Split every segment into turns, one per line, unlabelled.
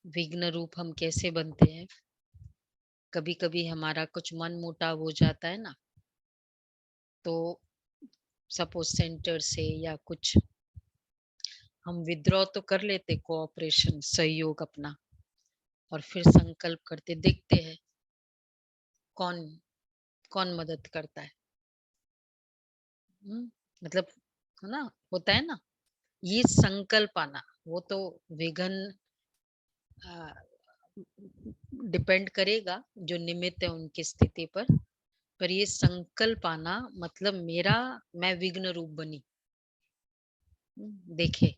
विघ्न रूप हम कैसे बनते हैं। कभी कभी हमारा कुछ मन मुटाव हो जाता है ना, तो सपोज सेंटर से या कुछ हम विद्रॉ तो कर लेते, कोऑपरेशन सहयोग अपना, और फिर संकल्प करते, देखते हैं कौन कौन मदद करता है। मतलब है ना, होता है ना, ये संकल्प आना, वो तो विघ्न डिपेंड करेगा जो निमित्त है उनकी स्थिति पर ये संकल्प आना मतलब मेरा, मैं विघ्न रूप बनी। देखे,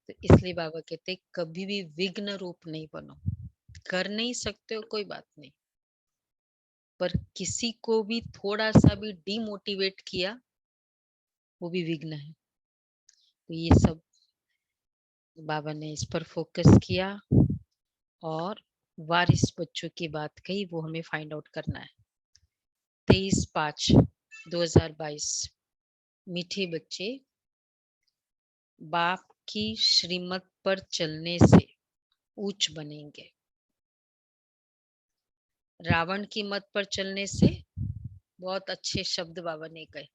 तो इसलिए बाबा कहते कभी भी विघ्न रूप नहीं बनो। कर नहीं सकते हो कोई बात नहीं, पर किसी को भी थोड़ा सा भी डिमोटिवेट किया वो भी विघ्न है। तो ये सब बाबा ने इस पर फोकस किया और वारिस बच्चों की बात कही, वो हमें फाइंड आउट करना है। 23/5/2022 मीठे बच्चे, बाप की श्रीमत पर चलने से ऊंच बनेंगे, रावण की मत पर चलने से, बहुत अच्छे शब्द बाबा ने कहे,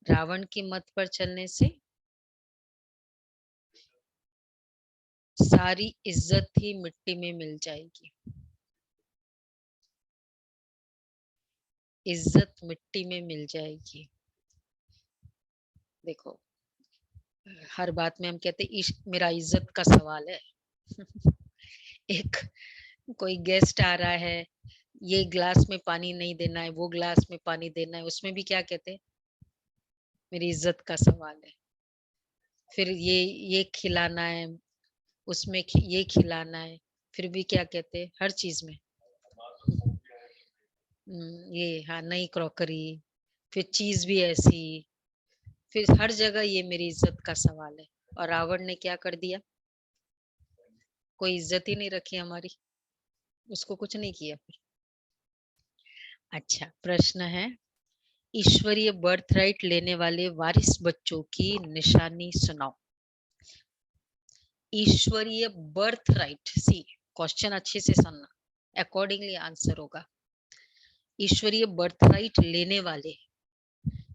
रावण की मत पर चलने से सारी इज्जत ही मिट्टी में मिल जाएगी। इज्जत मिट्टी में मिल जाएगी। देखो, हर बात में हम कहते मेरा इज्जत का सवाल है। एक कोई गेस्ट आ रहा है, ये ग्लास में पानी नहीं देना है, वो ग्लास में पानी देना है, उसमें भी क्या कहते, मेरी इज्जत का सवाल है। फिर ये खिलाना है, उसमें ये खिलाना है, फिर भी क्या कहते, हर चीज में ये, हाँ, नई क्रॉकरी, फिर चीज भी ऐसी, फिर हर जगह ये मेरी इज्जत का सवाल है। और रावण ने क्या कर दिया, कोई इज्जत ही नहीं रखी हमारी, उसको कुछ नहीं किया फिर। अच्छा, प्रश्न है, ईश्वरीय बर्थ राइट लेने वाले वारिस बच्चों की निशानी सुनाओ। ईश्वरीय बर्थ राइट, सी क्वेश्चन अच्छे से सुनना, अकॉर्डिंगली आंसर होगा। ईश्वरीय बर्थ राइट लेने वाले,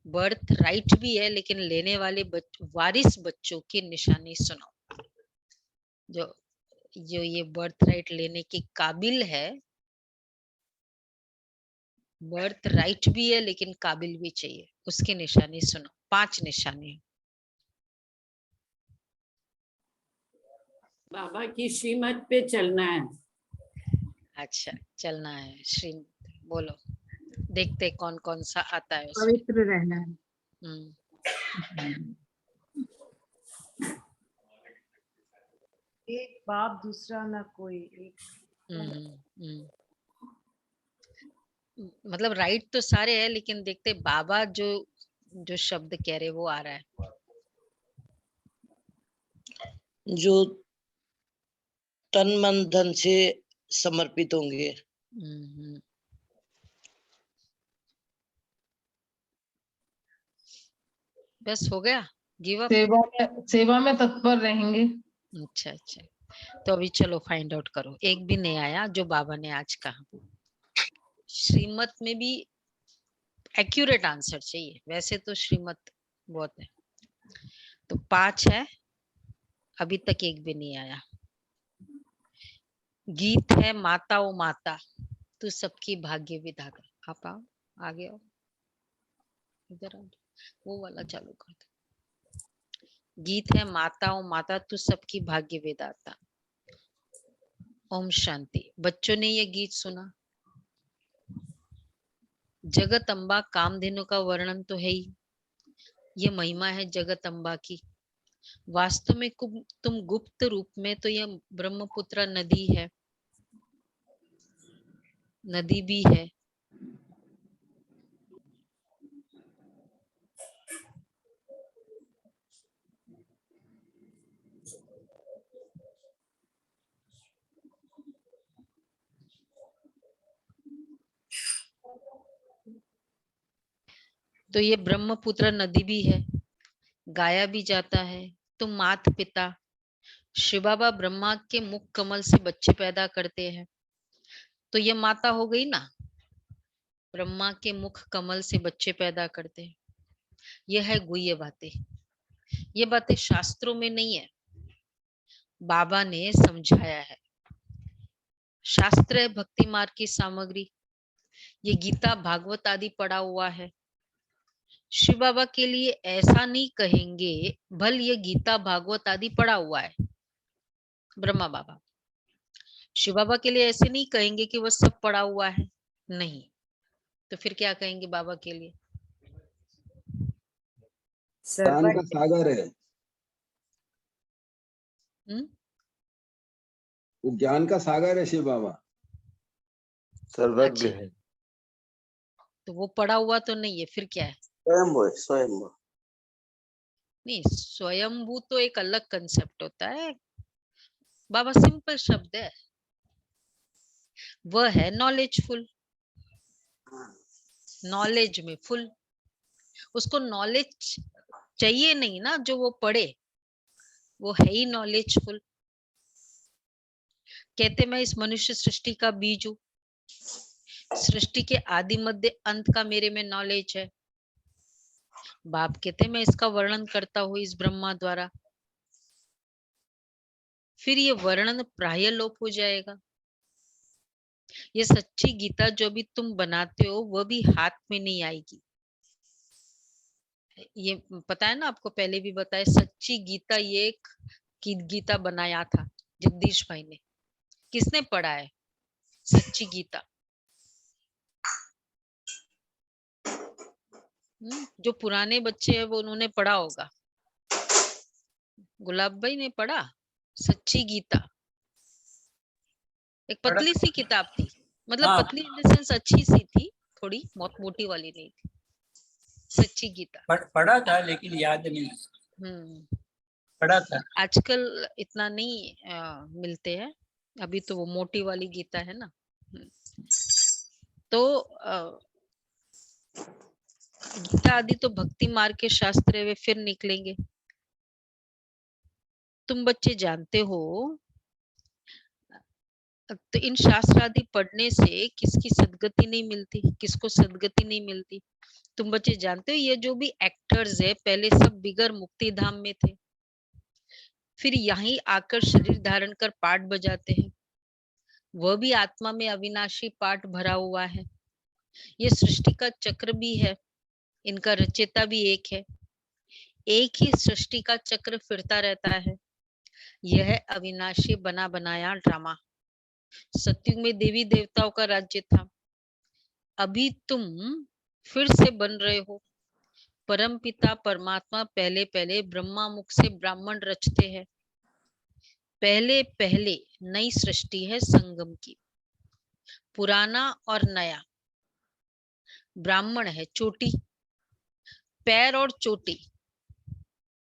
बर्थ राइट भी है लेकिन लेने वाले वारिस बच्चों की निशानी सुनाओ। जो जो ये बर्थ राइट लेने के काबिल है, बर्थ राइट भी है लेकिन काबिल भी चाहिए, उसकी निशानी सुनो। 5 निशानी।
बाबा की श्रीमत पे चलना है।
अच्छा, चलना है श्री, बोलो, देखते कौन कौन सा आता है उसमें।
पवित्र रहना है। एक बाप दूसरा ना कोई एक।
मतलब राइट तो सारे है लेकिन देखते बाबा जो जो शब्द कह रहे वो आ रहा है,
जो तन मन धन से समर्पित होंगे।
बस हो गया, गिव अप।
सेवा में तत्पर रहेंगे।
अच्छा अच्छा, तो अभी चलो फाइंड आउट करो। एक भी नहीं आया जो बाबा ने आज कहा। श्रीमत में भी एक्यूरेट आंसर चाहिए, वैसे तो श्रीमत बहुत है। तो 5 है, अभी तक एक भी नहीं आया। गीत है, माता ओ माता तू सबकी भाग्य विधाता। आप आओ, आगे आओ, इधर आओ, वो वाला चालू कर दो। गीत है, माता ओ माता तू सबकी भाग्य विधाता। ओम शांति। बच्चों ने ये गीत सुना। जगत अम्बा कामधेनु का वर्णन तो है ही, ये महिमा है जगत अम्बा की। वास्तव में तुम गुप्त रूप में तो यह ब्रह्मपुत्र नदी है, नदी भी है। तो ये ब्रह्मपुत्र नदी भी है, गाया भी जाता है। तुम मात पिता शिव बाबा ब्रह्मा के मुख कमल से बच्चे पैदा करते हैं, तो ये माता हो गई ना, ब्रह्मा के मुख कमल से बच्चे पैदा करते हैं। ये है गुह्य बातें, ये बातें शास्त्रों में नहीं है, बाबा ने समझाया है। शास्त्र है भक्ति मार्ग की सामग्री, ये गीता भागवत आदि पढ़ा हुआ है। शिव बाबा के लिए ऐसा नहीं कहेंगे भल ये गीता भागवत आदि पढ़ा हुआ है, ब्रह्मा बाबा शिव बाबा के लिए ऐसे नहीं कहेंगे कि वह सब पढ़ा हुआ है, नहीं। तो फिर क्या कहेंगे बाबा के लिए?
ज्ञान का सागर है, वो ज्ञान का सागर है शिव बाबा,
सर्वज्ञ
अच्छा,
है।
तो वो पढ़ा हुआ तो नहीं है, फिर क्या है?
स्वयं है, स्वयं।
नहीं, स्वयंभू तो एक अलग कंसेप्ट होता है। बाबा सिंपल शब्द है, वह है नॉलेजफुल, नॉलेज में फुल। उसको नॉलेज चाहिए नहीं ना, जो वो पढ़े, वो है ही नॉलेजफुल। कहते मैं इस मनुष्य सृष्टि का बीज हूं, सृष्टि के आदि मध्य अंत का मेरे में नॉलेज है। बाप कहते मैं इसका वर्णन करता हूं इस ब्रह्मा द्वारा, फिर ये वर्णन प्राय लोप हो जाएगा। ये सच्ची गीता जो भी तुम बनाते हो वह भी हाथ में नहीं आएगी। ये पता है ना आपको, पहले भी बताया, सच्ची गीता ये एक गीता बनाया था जगदीश भाई ने। किसने पढ़ा है सच्ची गीता? जो पुराने बच्चे हैं वो उन्होंने पढ़ा होगा। गुलाब भाई ने पढ़ा सच्ची गीता? एक पतली सी किताब थी, मतलब
हाँ।
पतली इन द सेंस अच्छी सी थी, थोड़ी, बहुत मोटी वाली नहीं थी। सच्ची गीता
पढ़ा था लेकिन याद नहीं। पढ़ा था।
आजकल इतना नहीं मिलते हैं, अभी तो वो मोटी वाली गीता है ना। तो गीता आदि तो भक्ति मार्ग के शास्त्र है, वे फिर निकलेंगे। तुम बच्चे जानते हो, तो इन शास्त्र आदि पढ़ने से किसकी सदगति नहीं मिलती, किसको सदगति नहीं मिलती? तुम बच्चे जानते हो, ये जो भी एक्टर्स है पहले सब बिगर मुक्ति धाम में थे, फिर यहीं आकर शरीर धारण कर पाठ बजाते हैं। वह भी आत्मा में अविनाशी पाठ भरा हुआ है। ये सृष्टि का चक्र भी है, इनका रचयिता भी एक है। एक ही सृष्टि का चक्र फिरता रहता है। यह अविनाशी बना बनाया ड्रामा। सतयुग में देवी देवताओं का राज्य था, अभी तुम फिर से बन रहे हो। परम पिता परमात्मा पहले पहले ब्रह्मा मुख से ब्राह्मण रचते हैं। पहले पहले नई सृष्टि है संगम की, पुराना और नया। ब्राह्मण है चोटी, पैर और चोटी।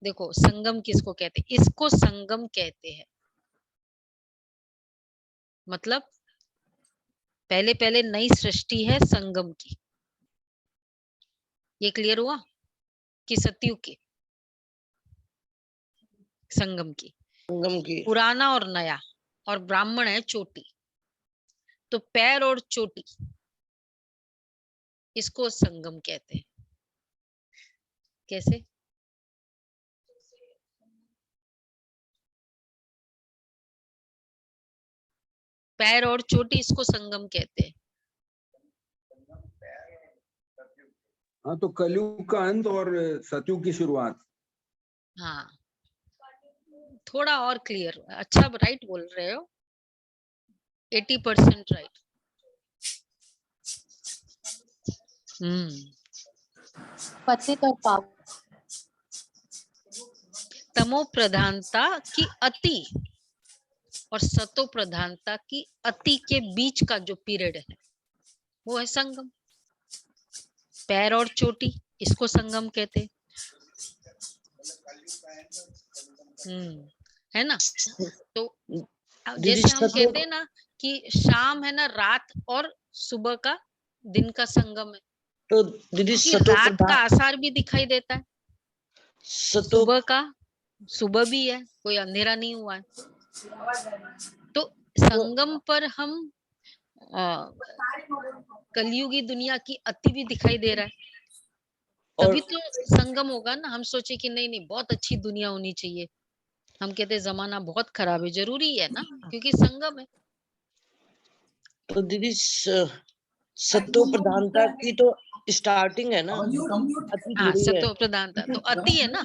देखो संगम किसको कहते हैं? इसको संगम कहते हैं। मतलब पहले पहले नई सृष्टि है संगम की। ये क्लियर हुआ कि सतयुग की, संगम की, पुराना और नया, और ब्राह्मण है चोटी। तो पैर और चोटी, इसको संगम कहते हैं। कैसे? पैर और चोटी, इसको संगम कहते हैं।
हाँ, तो कलयुग का अंत और सतयुग की शुरुआत।
हाँ, थोड़ा और क्लियर, अच्छा राइट बोल रहे हो, 80% राइट।
पतित और पावन,
तमो प्रधानता की अति और सतो प्रधानता की अति के बीच का जो पीरियड है वो है संगम। पैर और चोटी, इसको संगम कहते हैं। है ना? तो जैसे हम कहते हैं ना कि शाम है ना रात और सुबह का दिन का संगम है,
तो दीदी
रात का आसार भी दिखाई देता है, सुबह का सुबह भी है, कोई अंधेरा नहीं हुआ है। तो संगम पर हम कलयुगी दुनिया की अति भी दिखाई दे रहा है, तभी तो संगम होगा ना। हम सोचे कि नहीं नहीं बहुत अच्छी दुनिया होनी चाहिए, हम कहते जमाना बहुत खराब है, जरूरी है ना, क्योंकि संगम है।
तो दीदी सत्व प्रधानता की तो स्टार्टिंग है ना, अति
हाँ,
थोड़ी है
सत्व प्रधानता तो अति है ना,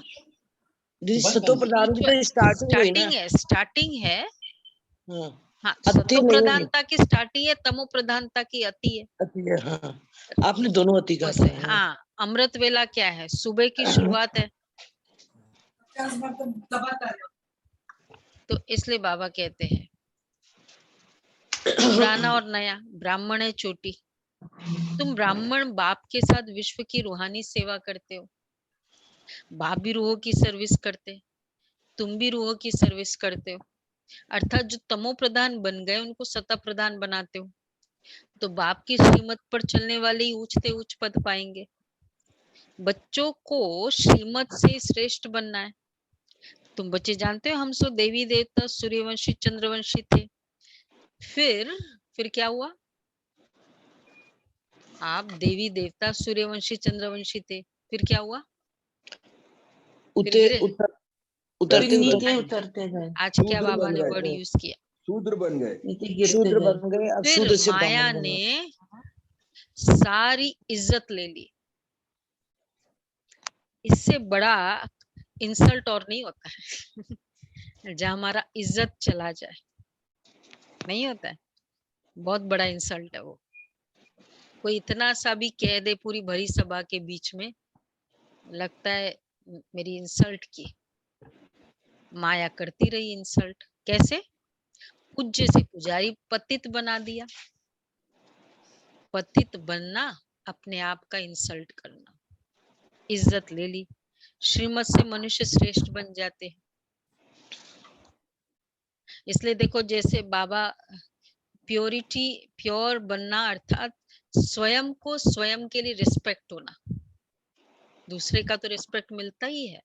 दीदी, सत्व प्रधान की तो स्टार्टिंग हुई ना।
स्टार्टिंग है।
हाँ,
हाँ,
अति
सत्व
नहीं है,
प्रधानता की स्टार्टिंग है, तमो प्रधानता की अति है।
अति है। हाँ, आपने दोनों अति कहा
वैसे
था।
हाँ, अमृत वेला क्या है, सुबह की शुरुआत है, तो इसलिए बाबा कहते हैं पुराना और नया, ब्राह्मण है चोटी। तुम ब्राह्मण बाप के साथ विश्व की रूहानी सेवा करते हो, बाप भी रूहों की सर्विस करते, तुम भी रूहों की सर्विस करते हो, अर्थात जो तमो प्रधान बन गए उनको सता प्रधान बनाते हो, तो बाप की श्रीमत पर चलने वाले ही ऊंचते उच्च पद पाएंगे। बच्चों को श्रीमत से श्रेष्ठ बनना है। तुम बच्चे जानते हो हम सब देवी देवता सूर्यवंशी चंद्रवंशी थे, फिर क्या हुआ, आप देवी देवता सूर्यवंशी चंद्रवंशी थे, फिर क्या हुआ, फिर गिरे।
उतरते
नीचे उतरते गए,
आज क्या
शूद्र
बाबा
बन
ने
गए,
वर्ड यूज किया,
शूद्र बन गए,
नीचे गिरते
शूद्र
गए।
बन गए, अब
फिर
शूद्र से
माया
ब्राह्मण बन
ने
गए।
सारी इज्जत ले ली। इससे बड़ा इंसल्ट और नहीं होता है जहां हमारा इज्जत चला जाए, नहीं होता है, बहुत बड़ा इंसल्ट है वो। कोई इतना सा भी कह दे पूरी भरी सभा के बीच में, लगता है मेरी इंसल्ट की। माया करती रही इंसल्ट, कैसे, पूज्य से पुजारी पतित बना दिया। पतित बनना अपने आप का इंसल्ट करना, इज्जत ले ली। श्रीमत से मनुष्य श्रेष्ठ बन जाते हैं। इसलिए देखो जैसे बाबा प्योरिटी, प्योर बनना अर्थात स्वयं को स्वयं के लिए रिस्पेक्ट होना, दूसरे का तो रिस्पेक्ट मिलता ही है,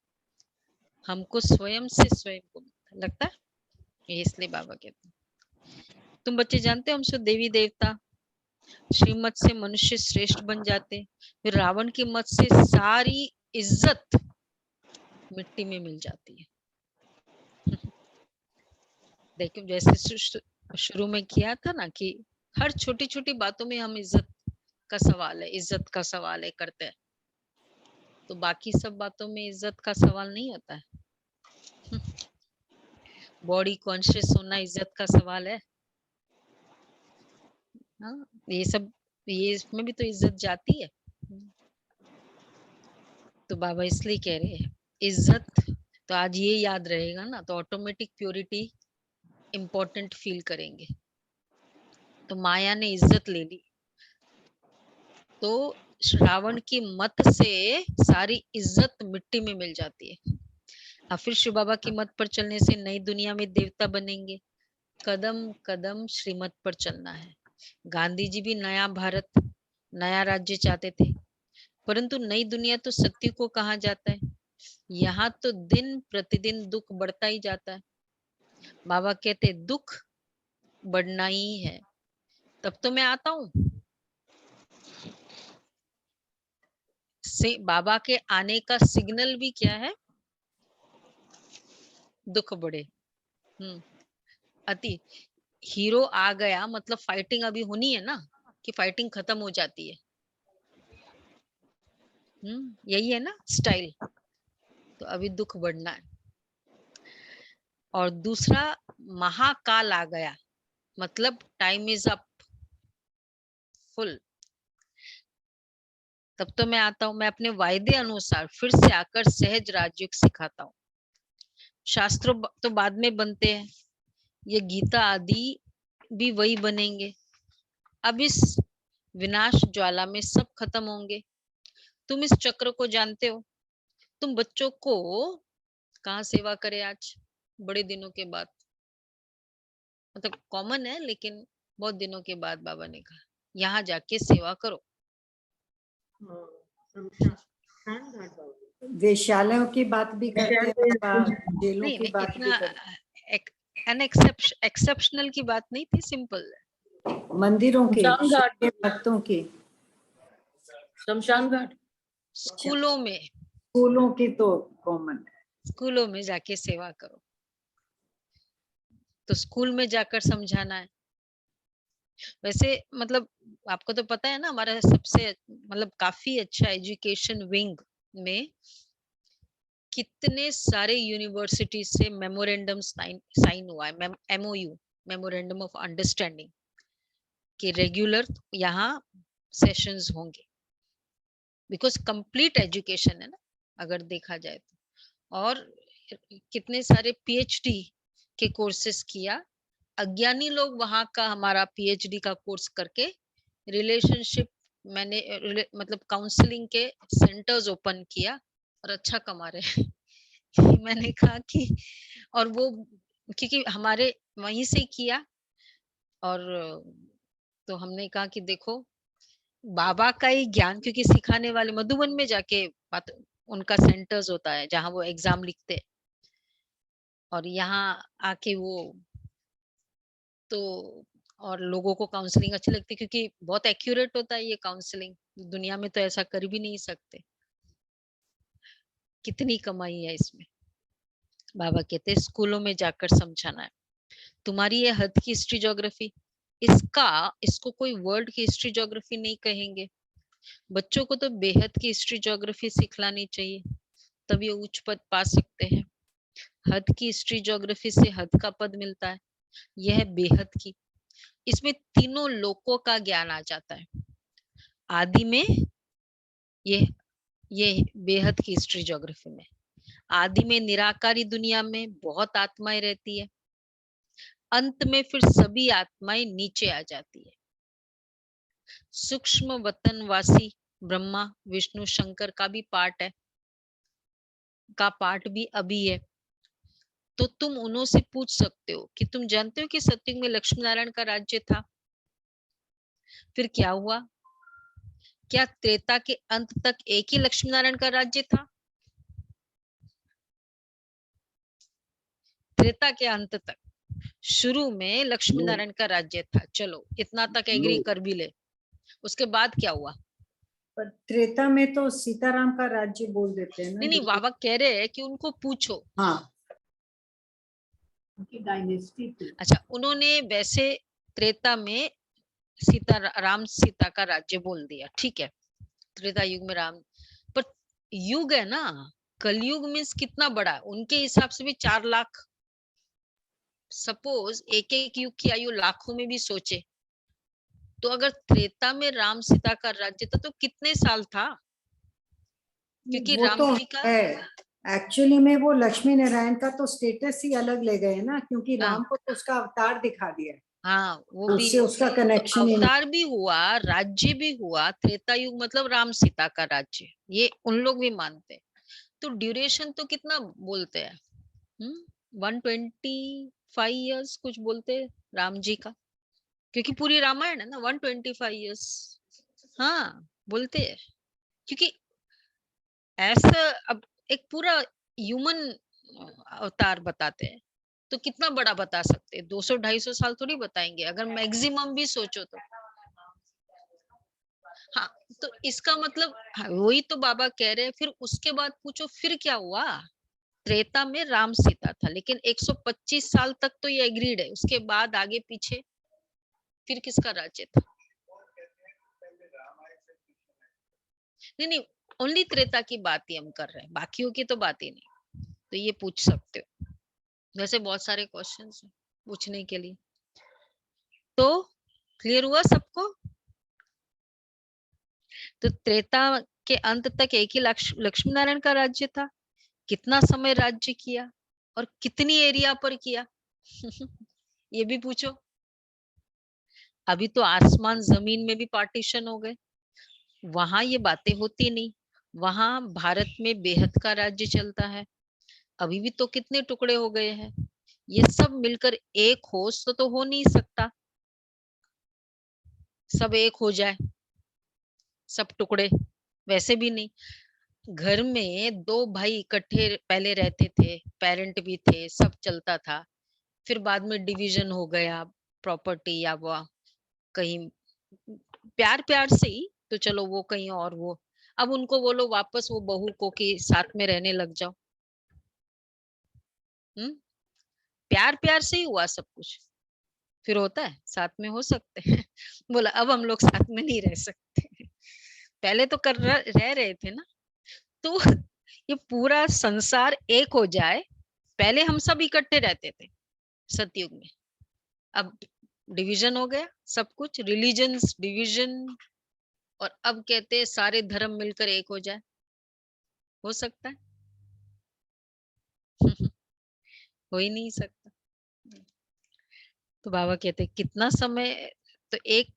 हमको स्वयं से स्वयं को लगता है, ये इसलिए बाबा कहते हैं। तुम बच्चे जानते हो हम सब देवी देवता श्रीमत से मनुष्य श्रेष्ठ बन जाते, फिर रावण की मत से सारी इज्जत मिट्टी में मिल जाती है। देखो जैसे शुरू में किया था ना कि हर छोटी छोटी बातों में हम इज्जत का सवाल है, इज्जत का सवाल है करते हैं, तो बाकी सब बातों में इज्जत का सवाल नहीं होता है। बॉडी कॉन्शियस होना इज्जत का सवाल है। हाँ, ये सब, ये इसमें भी तो इज्जत जाती है। तो बाबा इसलिए कह रहे हैं इज्जत, तो आज ये याद रहेगा ना, तो ऑटोमेटिक प्योरिटी इंपॉर्टेंट फील करेंगे। तो माया ने इज्जत ले ली, तो श्रावण की मत से सारी इज्जत मिट्टी में मिल जाती है। अब फिर शिव बाबा की मत पर चलने से नई दुनिया में देवता बनेंगे। कदम कदम श्रीमत पर चलना है। गांधी जी भी नया भारत, नया राज्य चाहते थे, परंतु नई दुनिया तो सत्य को कहा जाता है, यहाँ तो दिन प्रतिदिन दुख बढ़ता ही जाता है। बाबा कहते दुख बढ़ना ही है, तब तो मैं आता हूँ। से बाबा के आने का सिग्नल भी क्या है, दुख बढ़े। अति हीरो आ गया मतलब फाइटिंग अभी होनी है ना, कि फाइटिंग खत्म हो जाती है। यही है ना स्टाइल, तो अभी दुख बढ़ना है। और दूसरा महाकाल आ गया मतलब टाइम इज अप फुल, तब तो मैं आता हूँ। मैं अपने वायदे अनुसार फिर से आकर सहज राजयोग सिखाता हूँ। शास्त्रों तो बाद में बनते हैं, ये गीता आदि भी वही बनेंगे। अब इस विनाश ज्वाला में सब खत्म होंगे। तुम इस चक्र को जानते हो। तुम बच्चों को कहाँ सेवा करे आज बड़े दिनों के बाद, मतलब कॉमन है लेकिन बहुत दिनों के बाद बाबा ने कहा यहाँ जाके सेवा करो।
वेश्यालयों की बात भी करते हैं बाबा, जेलों
नहीं
की
नहीं,
बात भी
इतना
करते
एक्सेप्शनल की बात नहीं थी, सिंपल।
हैं। मंदिरों के,
शमशान घाट।
शिव के भक्तों की,
शमशान घाट।
स्कूलों में,
स्कूलों की तो कॉमन है।
स्कूलों में जाके सेवा करो, तो स्कूल में जाकर समझाना है। वैसे मतलब आपको तो पता है ना, हमारा सबसे मतलब काफी अच्छा एजुकेशन विंग में कितने सारे यूनिवर्सिटी से मेमोरेंडम साइन हुआ है, MOU, मेमोरेंडम ऑफ अंडरस्टैंडिंग, कि रेगुलर यहाँ सेशंस होंगे, बिकॉज कंप्लीट एजुकेशन है ना अगर देखा जाए तो। और कितने सारे PhD के कोर्सेस किया, अज्ञानी लोग वहां का हमारा PhD का कोर्स करके रिलेशनशिप मैंने मतलब काउंसलिंग के सेंटर्स ओपन किया और अच्छा कमा रहे मैंने कहा कि, और वो क्योंकि हमारे वहीं से किया, और तो हमने कहा कि देखो बाबा का ही ज्ञान, क्योंकि सिखाने वाले मधुबन में जाके बात, उनका सेंटर्स होता है जहाँ वो एग्जाम लिखते हैं, और यहाँ आके वो तो, और लोगों को काउंसलिंग अच्छी लगती है क्योंकि बहुत एक्यूरेट होता है ये काउंसलिंग, दुनिया में तो ऐसा कर भी नहीं सकते। कितनी कमाई है इसमें। बाबा कहते हैं स्कूलों में जाकर समझाना है। तुम्हारी ये हद की हिस्ट्री ज्योग्राफी, इसको कोई वर्ल्ड की हिस्ट्री ज्योग्राफी नहीं कहेंगे। बच्चों को तो बेहद की हिस्ट्री ज्योग्राफी सिखलानी चाहिए, तब ये उच्च पद पा सकते हैं। हद की हिस्ट्री ज्योग्राफी से हद का पद मिलता है, यह बेहद की, इसमें तीनों लोकों का ज्ञान आ जाता है। आदि में ये बेहद की हिस्ट्री ज्योग्राफी में, आदि में निराकारी दुनिया में बहुत आत्माएं रहती है, अंत में फिर सभी आत्माएं नीचे आ जाती है। सूक्ष्म वतनवासी ब्रह्मा विष्णु शंकर का भी पार्ट भी अभी है। तो तुम उन्हों से पूछ सकते हो कि तुम जानते हो कि सतयुग में लक्ष्मी नारायण का राज्य था, फिर क्या हुआ? क्या त्रेता के अंत तक एक ही लक्ष्मी नारायण का राज्य था? त्रेता के अंत तक, शुरू में लक्ष्मी नारायण का राज्य था, चलो इतना तक एग्री कर भी ले, उसके बाद क्या हुआ?
पर त्रेता में तो सीताराम का राज्य बोल देते हैं ना।
नहीं, बाबा कह रहे हैं कि उनको पूछो।
हाँ, उनकी डायनेस्टी थी।
अच्छा, उन्होंने वैसे त्रेता में राम सीता का राज्य बोल दिया, ठीक है, त्रेता युग में राम, पर युग है ना, कलयुग मीन्स कितना बड़ा, उनके हिसाब से भी 4 लाख, सपोज एक एक युग की आयु लाखों में भी सोचे, तो अगर त्रेता में राम सीता का राज्य था तो कितने साल था? क्योंकि
वो
राम
तो
जी का
है, एक्चुअली में वो लक्ष्मी नारायण का तो स्टेटस ही अलग ले गए ना, क्योंकि राम को तो उसका अवतार दिखा दिया,
हाँ वो भी,
उससे उसका
तो
कनेक्शन ही
अवतार भी हुआ, राज्य भी हुआ, त्रेता युग मतलब राम सीता का राज्य, ये उन लोग भी मानते हैं। तो ड्यूरेशन तो कितना बोलते हैं, 125 ईयर्स कुछ बोलते हैं राम जी का, क्योंकि पूरी रामायण है ना 125 ईयर्स, हाँ बोलते हैं, क्योंकि ऐसा अब एक पूरा ह्यूमन अवतार बताते हैं, तो कितना बड़ा बता सकते हैं, 200-250 साल थोड़ी बताएंगे, अगर मैक्सिमम भी सोचो तो। हाँ, तो इसका मतलब वही तो बाबा कह रहे हैं, फिर उसके बाद पूछो फिर क्या हुआ? त्रेता में राम सीता था, लेकिन 125 साल तक तो ये एग्रीड है, उसके बाद आगे पीछे फिर किसका राज्य था? नहीं, ओनली त्रेता की बात ही हम कर रहे हैं, बाकियों की तो बात ही नहीं। तो ये पूछ सकते हो, वैसे बहुत सारे क्वेश्चंस हैं पूछने के लिए। तो क्लियर हुआ सबको? तो त्रेता के अंत तक एक ही लक्ष्मी नारायण का राज्य था, कितना समय राज्य किया और कितनी एरिया पर किया ये भी पूछो। अभी तो आसमान जमीन में भी पार्टीशन हो गए, वहां ये बातें होती नहीं, वहां भारत में बेहद का राज्य चलता है, अभी भी तो कितने टुकड़े हो गए हैं, ये सब मिलकर एक होश तो हो नहीं सकता, सब एक हो जाए, सब टुकड़े वैसे भी नहीं। घर में दो भाई इकट्ठे पहले रहते थे, पेरेंट भी थे, सब चलता था, फिर बाद में डिवीजन हो गया प्रॉपर्टी या वो कहीं प्यार प्यार से ही, तो चलो वो कहीं और वो, अब उनको बोलो वापस वो बहू को कि साथ में रहने लग जाओ। प्यार प्यार से ही हुआ सब कुछ, फिर होता है साथ में हो सकते हैं। बोला अब हम लोग साथ में नहीं रह सकते, पहले तो रह रहे थे ना। तो ये पूरा संसार एक हो जाए, पहले हम सब इकट्ठे रहते थे सतयुग में, अब डिवीजन हो गया सब कुछ, रिलीजन्स डिवीजन, और अब कहते हैं सारे धर्म मिलकर एक हो जाए, हो सकता है? हो ही नहीं सकता। तो बाबा कहते कितना समय, तो एक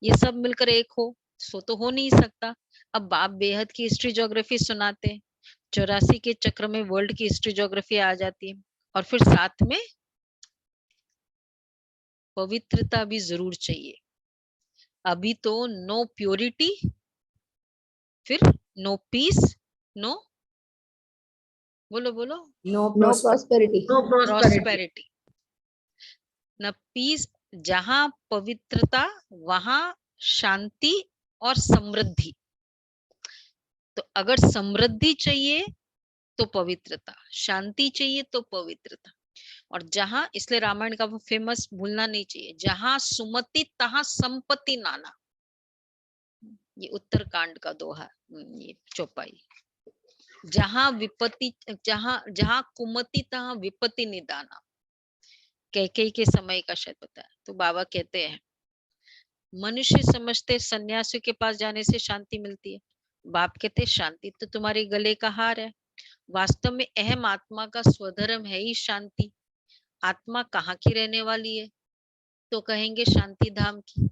ये सब मिलकर एक हो, सो तो हो नहीं सकता। अब बाप बेहद की हिस्ट्री ज्योग्राफी सुनाते हैं, 84 के चक्र में वर्ल्ड की हिस्ट्री ज्योग्राफी आ जाती है, और फिर साथ में पवित्रता भी जरूर चाहिए। अभी तो नो प्योरिटी, फिर नो पीस, नो, बोलो बोलो,
नो
No prosperity.
प्रॉस्पेरिटी, न पीस। जहां पवित्रता वहां शांति और समृद्धि। तो अगर समृद्धि चाहिए तो पवित्रता, शांति चाहिए तो पवित्रता। और जहां, इसलिए रामायण का वो फेमस भूलना नहीं चाहिए, जहां सुमति तहां संपत्ति नाना, ये उत्तरकांड का दोहा, ये चौपाई। जहां विपत्ति, जहां कुमति तहां विपत्ति निदाना, कैकेयी के समय का शायद बताया। तो बाबा कहते हैं मनुष्य समझते सन्यासियों के पास जाने से शांति मिलती है, बाप कहते शांति तो तुम्हारे गले का हार है। वास्तव में अहम आत्मा का स्वधर्म है ही शांति। आत्मा कहाँ की रहने वाली है? तो कहेंगे शांति धाम की।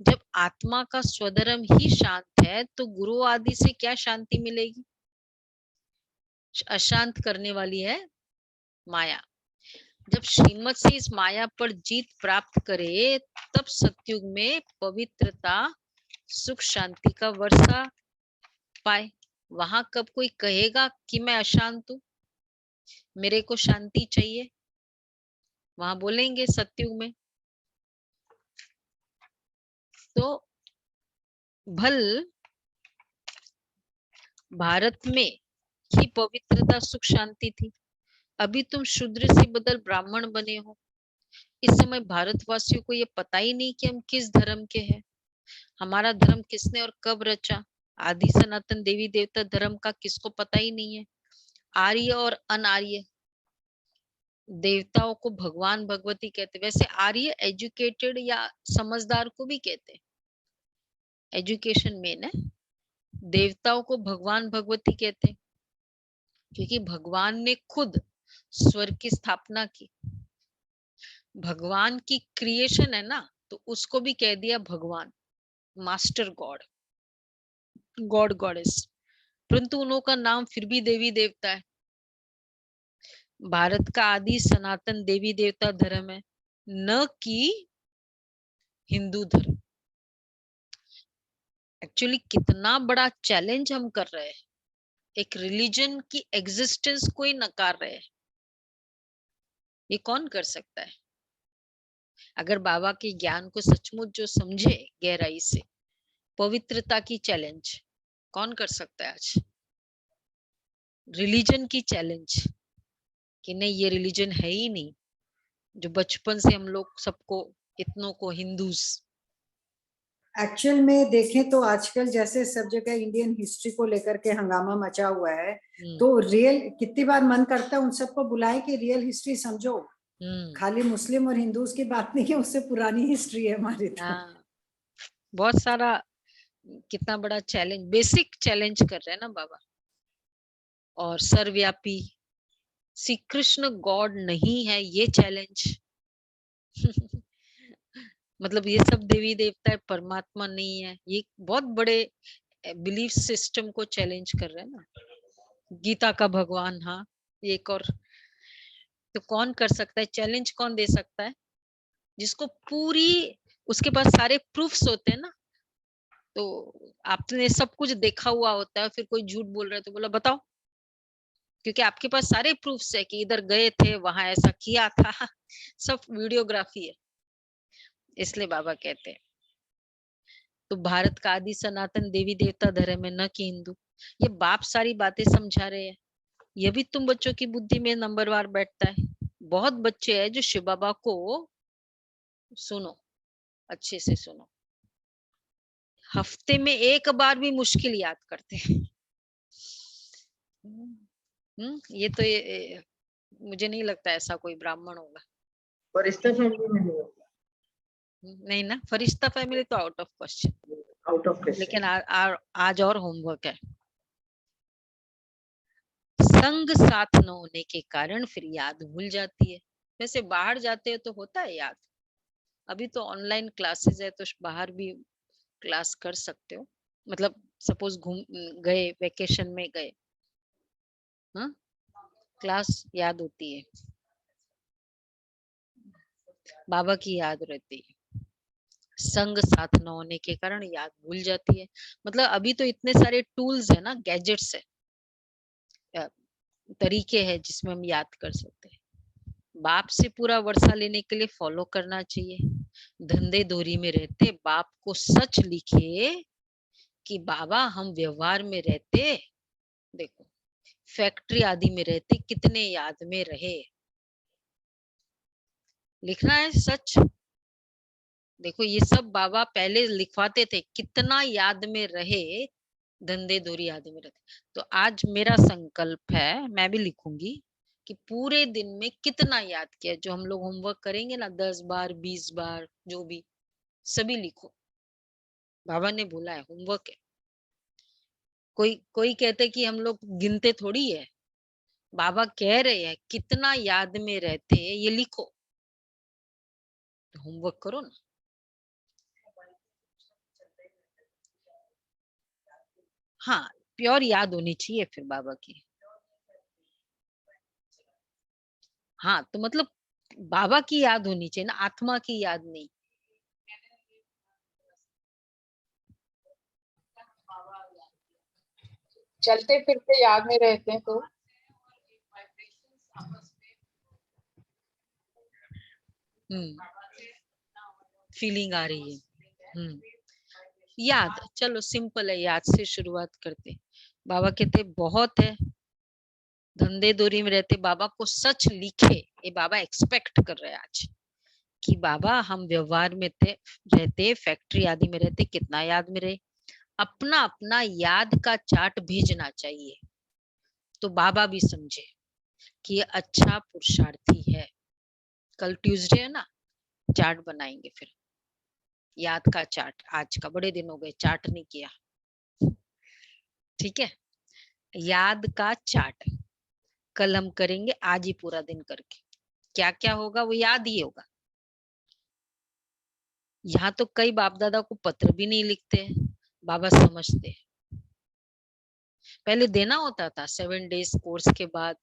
जब आत्मा का स्वधर्म ही शांत है तो गुरु आदि से क्या शांति मिलेगी? अशांत करने वाली है माया। जब श्रीमत से इस माया पर जीत प्राप्त करे तब सतयुग में पवित्रता सुख शांति का वर्षा पाए। वहां कब कोई कहेगा कि मैं अशांत हूं, मेरे को शांति चाहिए? वहां बोलेंगे सतयुग में। तो भल भारत में ही पवित्रता सुख शांति थी, अभी तुम शूद्र से बदल ब्राह्मण बने हो। इस समय भारतवासियों को ये पता ही नहीं कि हम किस धर्म के हैं, हमारा धर्म किसने और कब रचा। आदि सनातन देवी देवता धर्म का किसको पता ही नहीं है। आर्य और अनार्य देवताओं को भगवान भगवती कहते। वैसे आर्य एजुकेटेड या समझदार को भी कहते हैं, एजुकेशन मेन है। देवताओं को भगवान भगवती कहते हैं क्योंकि भगवान ने खुद स्वर्ग की स्थापना की। भगवान की क्रिएशन है ना, तो उसको भी कह दिया भगवान, मास्टर गॉड, गॉड गॉडेस। परंतु उन्हों का नाम फिर भी देवी देवता है। भारत का आदि सनातन देवी देवता धर्म है, न कि हिंदू धर्म। एक्चुअली कितना बड़ा चैलेंज हम कर रहे हैं, एक रिलीजन की एग्जिस्टेंस को ही नकार रहे हैं। ये कौन कर सकता है? अगर बाबा के ज्ञान को सचमुच जो समझे गहराई से, पवित्रता की चैलेंज कौन कर सकता है आज? रिलीजन की चैलेंज कि नहीं ये रिलीजन है ही नहीं, जो बचपन से हम लोग सबको इतनों को हिंदूज।
एक्चुअल में देखें तो आजकल जैसे सब जगह इंडियन हिस्ट्री को लेकर के हंगामा मचा हुआ है, तो रियल कितनी बार मन करता है उन सबको बुलाएं कि रियल हिस्ट्री समझो। खाली मुस्लिम और हिंदूज की बात नहीं है, उससे पुरानी हिस्ट्री है हमारी। तो
बहुत सारा, कितना बड़ा चैलेंज, बेसिक चैलेंज कर रहे हैं ना बाबा। और सर्वव्यापी श्री कृष्ण गॉड नहीं है, ये चैलेंज। मतलब ये सब देवी देवता है, परमात्मा नहीं है, ये बहुत बड़े बिलीफ सिस्टम को चैलेंज कर रहे हैं ना। गीता का भगवान, हाँ एक और। तो कौन कर सकता है चैलेंज? कौन दे सकता है? जिसको पूरी, उसके पास सारे प्रूफ्स होते हैं ना, तो आपने सब कुछ देखा हुआ होता है, फिर कोई झूठ बोल रहा है तो बोला बताओ, क्योंकि आपके पास सारे प्रूफ्स है कि इधर गए थे, वहां ऐसा किया था, सब वीडियोग्राफी है। इसलिए बाबा कहते हैं तो भारत का आदि सनातन देवी देवता धर्म है, न कि हिंदू। ये बाप सारी बातें समझा रहे हैं, ये भी तुम बच्चों की बुद्धि में नंबरवार बैठता है। बहुत बच्चे हैं जो शिव बाबा को, सुनो अच्छे से सुनो, हफ्ते में एक बार भी मुश्किल याद करते हैं। ये तो मुझे नहीं लगता ऐसा कोई ब्राह्मण होगा।
फरिश्ता फैमिली में नहीं होता।
नहीं ना, फरिश्ता फैमिली तो out of question,
out of question.
लेकिन आज और होमवर्क है। संग साथ न होने के कारण फिर याद भूल जाती है। वैसे बाहर जाते हैं तो होता है याद, अभी तो ऑनलाइन क्लासेस है तो बाहर भी क्लास कर सकते हो, मतलब सपोज घूम गए, वेकेशन में गए, हाँ क्लास याद होती है, बाबा की याद रहती है। संग साथ न होने के कारण याद भूल जाती है। मतलब अभी तो इतने सारे टूल्स है ना, गैजेट्स है, तरीके हैं जिसमें हम याद कर सकते हैं। बाप से पूरा वर्षा लेने के लिए फॉलो करना चाहिए। धंधे दोरी में रहते बाप को सच लिखे कि बाबा हम व्यवहार में रहते, देखो फैक्ट्री आदि में रहते कितने याद में रहे, लिखना है सच। देखो ये सब बाबा पहले लिखवाते थे, कितना याद में रहे, धंधे दोरी आदि में रहते। तो आज मेरा संकल्प है, मैं भी लिखूंगी कि पूरे दिन में कितना याद किया। जो हम लोग होमवर्क करेंगे ना 10 बार 20 बार जो भी, सभी लिखो। बाबा ने बोला है होमवर्क है। कोई कहते कि हम लोग गिनते थोड़ी है, बाबा कह रहे हैं कितना याद में रहते ये लिखो, होमवर्क करो ना। हाँ प्योर याद होनी चाहिए फिर बाबा की। हाँ तो मतलब बाबा की याद होनी चाहिए ना, आत्मा की याद नहीं।
चलते फिरते याद में रहते हैं तो
फीलिंग आ रही है। याद, चलो सिंपल है, याद से शुरुआत करते। बाबा कहते बहुत है, धंधे दोरी में रहते बाबा को सच लिखे। ये बाबा एक्सपेक्ट कर रहे हैं आज कि बाबा हम व्यवहार में थे रहते, फैक्ट्री आदि में रहते, कितना याद में रहे। अपना अपना याद का चार्ट भेजना चाहिए तो बाबा भी समझे कि ये अच्छा पुरुषार्थी है। कल ट्यूसडे है ना, चार्ट बनाएंगे फिर, याद का चार्ट। आज का बड़े दिन हो गए चार्ट नहीं किया, ठीक है। याद का चार्ट कल हम करेंगे, आज ही पूरा दिन करके क्या क्या होगा वो याद ही होगा। यहाँ तो कई बाप दादा को पत्र भी नहीं लिखते हैं, बाबा समझते हैं। पहले देना होता था 7 डेज कोर्स के बाद,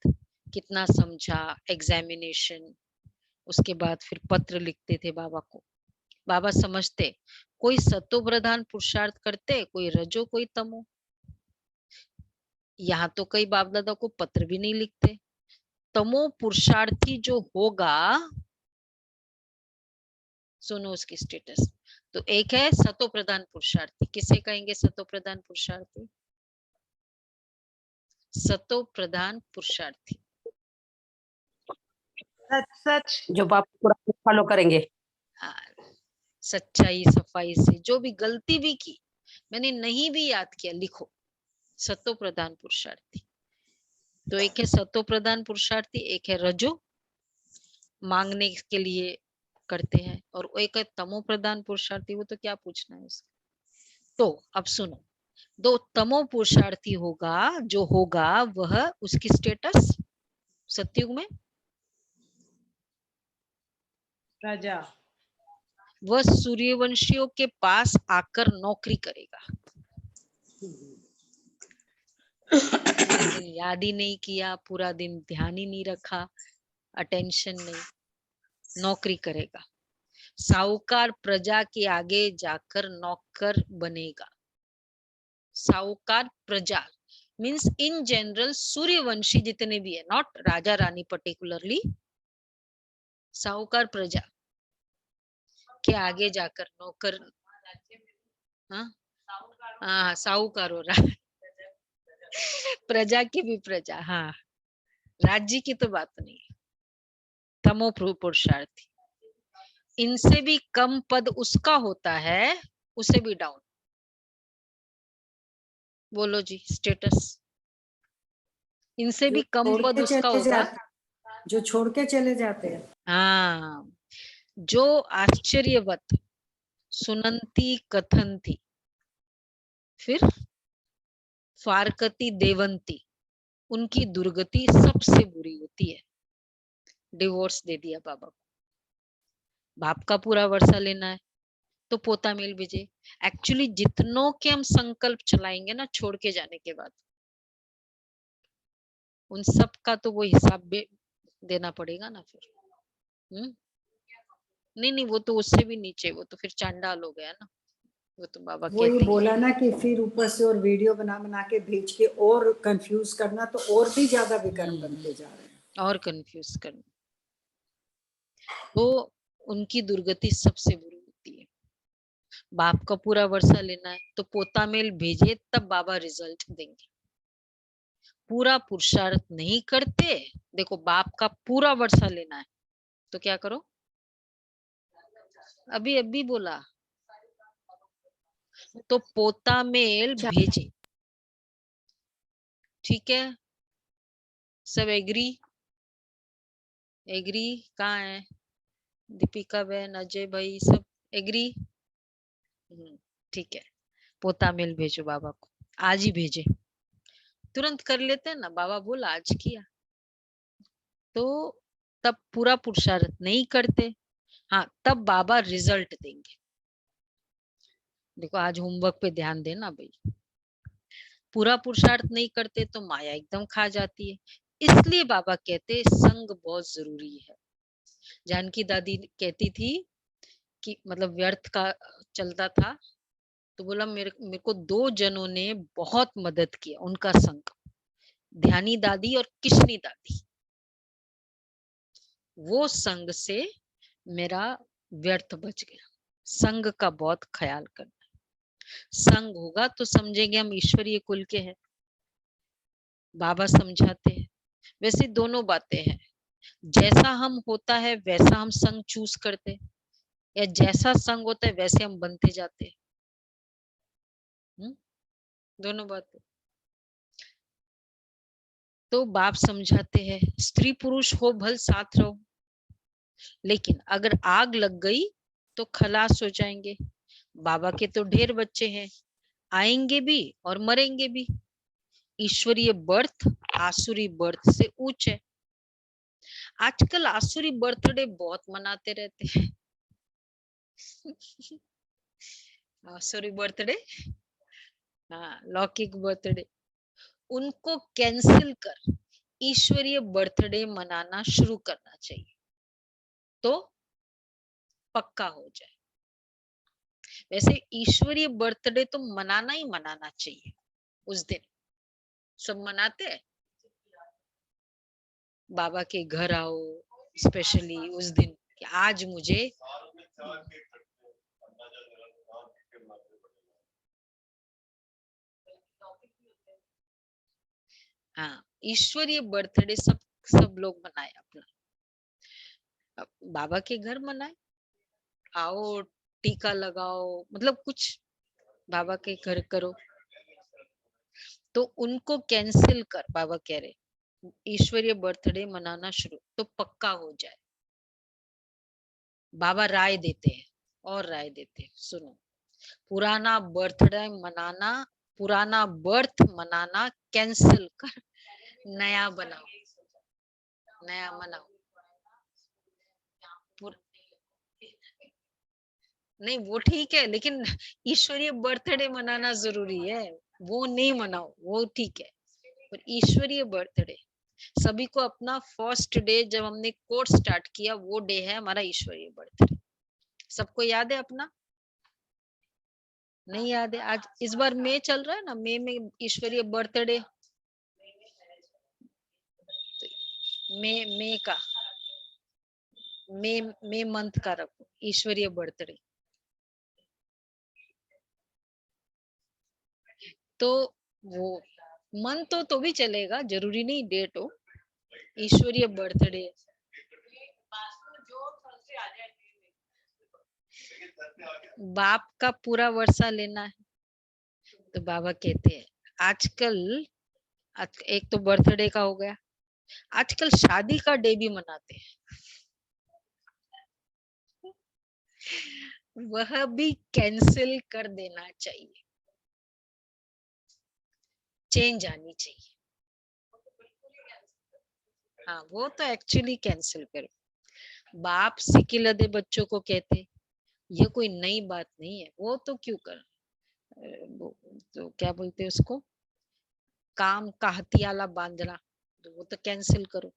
कितना समझा, एग्जामिनेशन, उसके बाद फिर पत्र लिखते थे बाबा को। बाबा समझते, कोई सतो प्रधान पुरुषार्थ करते, कोई रजो कोई तमो। यहाँ तो कई बाप दादा को पत्र भी नहीं लिखते। तमो पुरुषार्थी जो होगा, सुनो उसकी स्टेटस। तो एक है सतो प्रधान पुरुषार्थी, किसे कहेंगे सतो प्रधान पुरुषार्थी? सतो प्रधान पुरुषार्थी
सच सच जो बाप पूरा फॉलो करेंगे।
सच्चाई सफाई से, जो भी गलती भी की, मैंने नहीं भी याद किया, लिखो सतो प्रधान पुरुषार्थी। तो एक है सतो प्रधान पुरुषार्थी, एक है रजो, मांगने के लिए करते हैं, और एक है तमो प्रधान पुरुषार्थी। वो तो क्या पूछना है उसका। तो अब सुनो, दो तमो पुरुषार्थी होगा जो होगा वह, उसकी स्टेटस सतयुग में
राजा,
वह सूर्यवंशियों के पास आकर नौकरी करेगा। पूरे दिन याद ही नहीं किया, पूरा दिन ध्यान ही नहीं रखा, अटेंशन नहीं, नौकरी करेगा। साहूकार प्रजा के आगे जाकर नौकर बनेगा। साहूकार प्रजा मीन्स इन जनरल सूर्यवंशी जितने भी है, नॉट राजा रानी पर्टिकुलरली, साहूकार प्रजा के आगे जाकर नौकर, हाँ साहूकार हो रहा प्रजा की भी प्रजा, हाँ राज्य की तो बात नहीं है, तमो पुरुषार्थी, इनसे भी कम पद उसका होता है, उसे भी डाउन। बोलो जी स्टेटस, इनसे भी कम पद उसका होगा,
जो छोड़ के चले जाते हैं।
हाँ जो आश्चर्यवत सुनंती कथनती, फिर फारकती देवंती, उनकी दुर्गति सबसे बुरी होती है। डिवोर्स दे दिया बाबा को, बाप का पूरा वर्षा लेना है तो पोता मेल भेजे। एक्चुअली जितनों के हम संकल्प चलाएंगे ना छोड़ के जाने के बाद, उन सब का तो वो हिसाब भी देना पड़ेगा ना फिर। नहीं नहीं वो तो उससे भी नीचे, वो तो फिर चांडाल हो गया ना, वो तो बाबा
वो ये
कहते
बोला ना कि फिर ऊपर से और वीडियो बना बना के भेज के और कंफ्यूज करना, तो और भी ज्यादा विकर्म बनते जा रहे हैं
और कंफ्यूज करना, तो उनकी दुर्गति सबसे बुरी होती है। बाप का पूरा वर्षा लेना है तो पोता मेल भेजे तब बाबा रिजल्ट देंगे। पूरा पुरुषार्थ नहीं करते, देखो बाप का पूरा वर्षा लेना है तो क्या करो, अभी अभी बोला, तो पोता मेल भेजे। ठीक है, सब एग्री? एग्री कहाँ है? दीपिका बहन, अजय भाई, सब एग्री? ठीक है, पोता मेल भेजो बाबा को, आज ही भेजे, तुरंत कर लेते हैं ना, बाबा बोला आज किया, तो तब पूरा पुरुषार्थ नहीं करते, हाँ तब बाबा रिजल्ट देंगे। देखो आज होमवर्क पे ध्यान देना भाई, पूरा पुरुषार्थ नहीं करते तो माया एकदम खा जाती है, इसलिए बाबा कहते संग बहुत जरूरी है। जानकी दादी कहती थी कि मतलब व्यर्थ का चलता था, तो बोला मेरे को 2 जनों ने बहुत मदद किया, उनका संग, ध्यानी दादी और किशनी दादी, वो संग से मेरा व्यर्थ बच गया। संग का बहुत ख्याल करना, संग होगा तो समझेंगे हम ईश्वरीय कुल के हैं, बाबा समझाते हैं। वैसे दोनों बातें हैं, जैसा हम होता है वैसा हम संग चूज करते, या जैसा संग होता है वैसे हम बनते जाते हैं। दोनों बातें। तो बाप समझाते हैं स्त्री पुरुष हो भल साथ रहो, लेकिन अगर आग लग गई तो खलास हो जाएंगे। बाबा के तो ढेर बच्चे हैं, आएंगे भी और मरेंगे भी। ईश्वरीय बर्थ आसुरी बर्थ से ऊंच है। आजकल आसुरी बर्थडे बहुत मनाते रहते हैं आसुरी बर्थडे, हाँ लौकिक बर्थडे, उनको कैंसिल कर ईश्वरीय बर्थडे मनाना शुरू करना चाहिए, तो पक्का हो जाए। वैसे ईश्वरीय बर्थडे तो मनाना ही मनाना चाहिए, उस दिन सब मनाते हैं, बाबा के घर आओ स्पेशली उस दिन कि आज मुझे हाँ ईश्वरीय बर्थडे सब लोग मनाए अपना, बाबा के घर मनाए, आओ टीका लगाओ, मतलब कुछ बाबा के घर करो, तो उनको कैंसिल कर, बाबा कह रहे ईश्वरीय बर्थडे मनाना शुरू, तो पक्का हो जाए। बाबा राय देते हैं और राय देते हैं, सुनो, पुराना बर्थडे मनाना, पुराना बर्थ मनाना कैंसिल कर, नया बनाओ, नया मनाओ। नहीं वो ठीक है, लेकिन ईश्वरीय बर्थडे मनाना जरूरी है, वो नहीं मनाओ, वो ठीक है, पर ईश्वरीय बर्थडे, सभी को अपना फर्स्ट डे जब हमने कोर्स स्टार्ट किया वो डे है हमारा ईश्वरीय बर्थडे, सबको याद है अपना? नहीं याद है? आज इस बार मई चल रहा है ना, मई में ईश्वरीय बर्थडे, मई का, मई मंथ का रखो ईश्वरीय बर्थडे। तो वो मंथ तो भी चलेगा, जरूरी नहीं डेट हो। ईश्वरीय बर्थडे, बाप का पूरा वर्षा लेना है। तो बाबा कहते हैं आजकल एक तो बर्थडे का हो गया, आजकल शादी का डे भी मनाते हैं, वह भी कैंसिल कर देना चाहिए, चेंज आनी चाहिए। हाँ वो तो एक्चुअली कैंसिल करो। बाप सिकिलदे बच्चों को कहते ये कोई नई बात नहीं है, वो तो क्यों कर, वो तो क्या बोलते हैं उसको, काम का हथियाला बांधना, तो वो तो कैंसिल करो।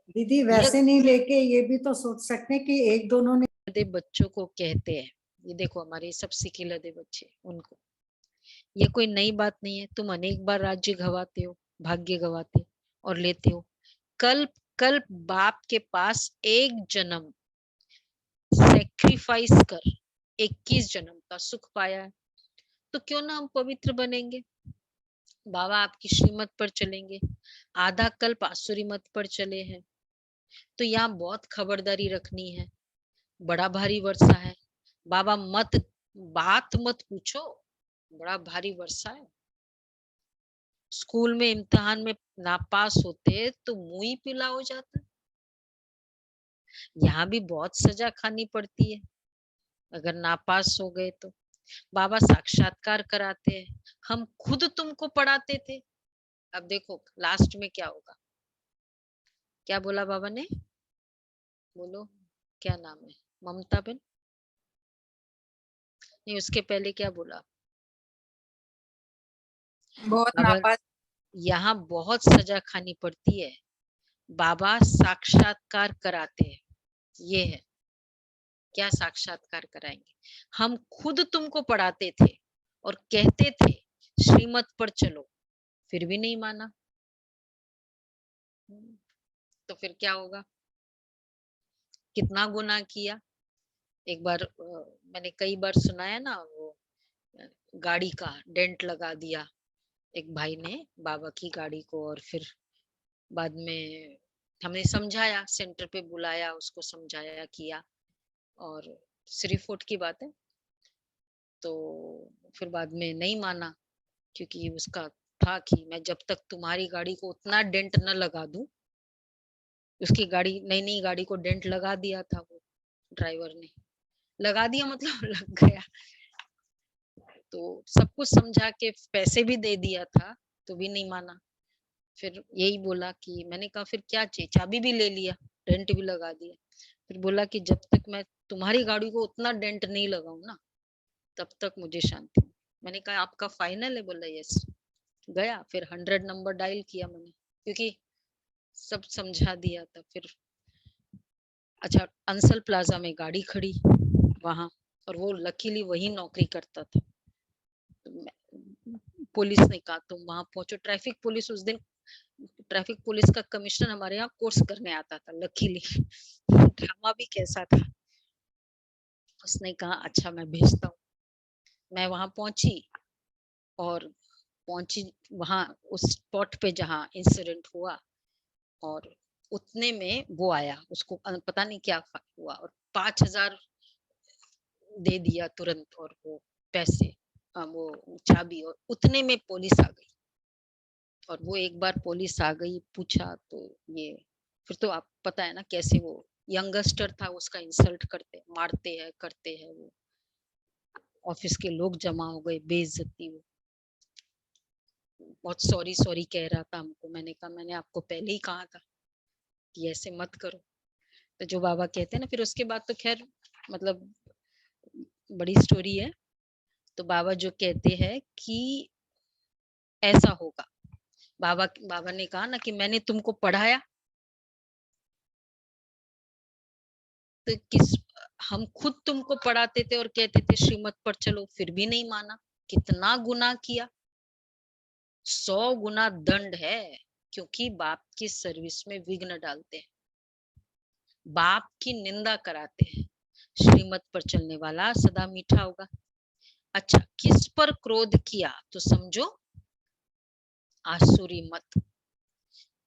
दीदी वैसे नहीं लेके ये भी तो सोच सकते हैं कि एक दोनों ने
बच्चों को कहते हैं, ये देखो हमारे सब सिकिलदे बच्चे, उनको ये कोई नई बात नहीं है, तुम अनेक बार राज्य गवाते हो, भाग्य गवाते और लेते हो। कल कल बाप के पास एक जन्म सेक्रीफाइस कर 21 जन्म का सुख पाया है, तो क्यों ना हम पवित्र बनेंगे, बाबा आपकी श्रीमत पर चलेंगे, आधा कल्प आसुरी मत पर चले हैं। तो यहाँ बहुत खबरदारी रखनी है, बड़ा भारी वर्षा है, बाबा बात मत पूछो, बड़ा भारी वर्षा है। स्कूल में इम्तिहान में नापास होते तो मुंह ही पीला हो जाता। यहाँ भी बहुत सजा खानी पड़ती है अगर नापास हो गए तो। बाबा साक्षात्कार कराते हैं, हम खुद तुमको पढ़ाते थे। अब देखो लास्ट में क्या होगा, क्या बोला बाबा ने, बोलो क्या नाम है, ममता बहन, नहीं उसके पहले क्या बोला,
बहुत
बाबा
नापास।
यहाँ बहुत सजा खानी पड़ती है, बाबा साक्षात्कार कराते हैं। ये है, क्या साक्षात्कार कराएंगे, हम खुद तुमको पढ़ाते थे और कहते थे श्रीमत पर चलो, फिर भी नहीं माना, तो फिर क्या होगा, कितना गुनाह किया। एक बार मैंने कई बार सुनाया ना, वो गाड़ी का डेंट लगा दिया एक भाई ने बाबा की गाड़ी को, और फिर बाद में हमने समझाया, सेंटर पे बुलाया, उसको समझाया किया, और श्रीफोर्ट की बात है। तो फिर बाद में नहीं माना, क्योंकि उसका था कि मैं जब तक तुम्हारी गाड़ी को उतना डेंट न लगा दूं, उसकी गाड़ी नई गाड़ी को डेंट लगा दिया था, वो ड्राइवर ने लगा दिया मतलब लग गया, तो सब कुछ समझा के पैसे भी दे दिया था, तो भी नहीं माना। फिर यही बोला कि मैंने कहा फिर क्या चाहिए, चाबी भी ले लिया, डेंट भी लगा दिया, फिर बोला कि जब तक मैं तुम्हारी गाड़ी को उतना डेंट नहीं लगाऊं ना, तब तक मुझे शांति। मैंने कहा आपका फाइनल है, बोला यस। गया, फिर 100 नंबर डायल किया मैंने, क्योंकि सब समझा दिया था। फिर अच्छा, अंसल प्लाजा में गाड़ी खड़ी वहां, और वो लकीली वही नौकरी करता था। तो पुलिस ने कहा तुम वहां पहुंचो, ट्रैफिक पुलिस उस दिन, ट्रैफिक पुलिस का कमिश्नर हमारे यहाँ कोर्स करने आता था, लकीली ड्रामा भी कैसा था। उसने कहा अच्छा मैं भेजता हूँ। मैं वहां पहुंची, और पहुंची वहां उस स्पॉट पे जहाँ इंसिडेंट हुआ, और उतने में वो आया, उसको पता नहीं क्या हुआ, और 5,000 दे दिया तुरंत, और वो पैसे, वो चाबी, और उतने में पुलिस आ गई। और वो एक बार पुलिस आ गई, पूछा तो ये, फिर तो आप पता है ना कैसे वो यंगस्टर था, उसका इंसल्ट करते, मारते हैं, करते हैं। वो ऑफिस के लोग जमा हो गए, बेइज्जती, वो बहुत सॉरी कह रहा था हमको। मैंने कहा मैंने आपको पहले ही कहा था कि ऐसे मत करो। तो जो बाबा कहते हैं ना, फिर उसके बाद तो खैर मतलब बड़ी स्टोरी है। तो बाबा जो कहते हैं कि ऐसा होगा, बाबा ने कहा ना कि मैंने तुमको पढ़ाया, तो हम खुद तुमको पढ़ाते थे और कहते थे श्रीमत पर चलो, फिर भी नहीं माना, कितना गुनाह किया, 100 गुना दंड है, क्योंकि बाप की सर्विस में विघ्न डालते हैं, बाप की निंदा कराते हैं। श्रीमत पर चलने वाला सदा मीठा होगा। अच्छा, किस पर क्रोध किया तो समझो आसुरी मत।